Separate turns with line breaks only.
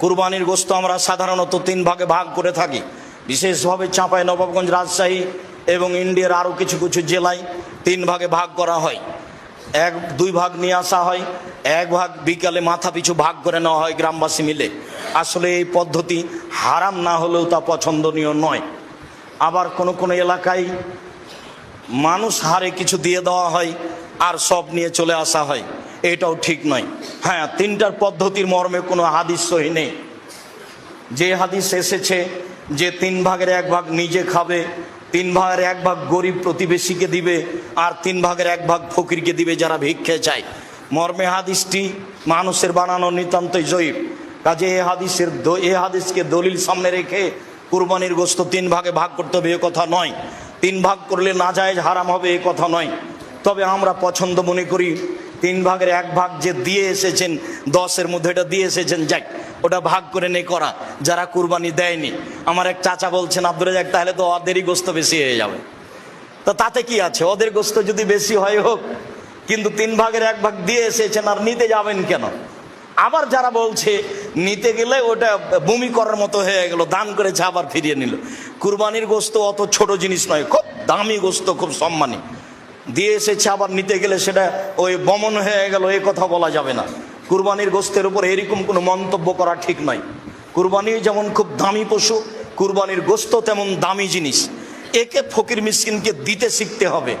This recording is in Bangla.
কুরবানির গোশত আমরা সাধারণত 3 ভাগে ভাগ করে থাকি। বিশেষভাবে চাঁপাইনবাবগঞ্জ, রাজশাহী এবং ইন্ডিয়ার আরও কিছু কিছু জেলায় 3 ভাগে ভাগ করা হয়। 2 ভাগ নিয়ে আসা হয়, 1 ভাগ বিকালে মাথা পিছু ভাগ করে নেওয়া হয় গ্রামবাসী মিলে। আসলে এই পদ্ধতি হারাম না হলেও তা পছন্দনীয় নয়। আবার কোনো কোনো এলাকায় মানুষ হারে কিছু দিয়ে দেওয়া হয় আর সব নিয়ে চলে আসা হয়, এটাও ঠিক নয়। হ্যাঁ, 3টার পদ্ধতির মর্মে কোনো হাদিস সহি নেই। যে হাদিস এসেছে যে 3 ভাগের 1 ভাগ নিজে খাবে, 3 ভাগের 1 ভাগ গরিব প্রতিবেশীকে দিবে, আর 3 ভাগের 1 ভাগ ফকিরকে দিবে যারা ভিক্ষে চায়, মর্মে হাদিসটি মানুষের বানানো নিতান্তই জয়ীফ। কাজে এই হাদিসকে দলিল সামনে রেখে কুরবানির গোশত 3 ভাগে ভাগ করতে হবে এ কথা নয়। 3 ভাগ করলে নাজায়েজ হারাম হবে এ কথা নয়। তবে আমরা পছন্দ মনে করি 3 ভাগের 1 ভাগ যে দিয়ে এসেছেন, 10-এর মধ্যে এটা দিয়ে এসেছেন, যাক ওটা ভাগ করে নে করা যারা কুরবানি দেয়নি। আমার এক চাচা বলছেন, আব্দুল রাজ্জাক তাহলে তো ওদেরই গোশত বেশি হয়ে যাবে। তো তাতে কি আছে, ওদের গোশত যদি বেশি হয় হোক, কিন্তু 3 ভাগের 1 ভাগ দিয়ে এসেছেন আর নিতে যাবেন কেন? আবার যারা বলছে নিতে গেলে ওটা বমি করার মতো হয়ে গেল, দান করেছে আবার ফিরিয়ে নিল। কুরবানির গোশত অত ছোট জিনিস নয়, খুব দামি গোশত, খুব সম্মানী। দিয়ে এসেছে আবার নিতে গেলে সেটা ওই বমন হয়ে গেল, এ কথা বলা যাবে না। কুরবানির গোশতের উপর এরকম কোনো মন্তব্য করা ঠিক নয়। কুরবানি যেমন খুব দামি পশু, কুরবানির গোশত তেমন দামি জিনিস। একে ফকির মিসকিনকে দিতে শিখতে হবে।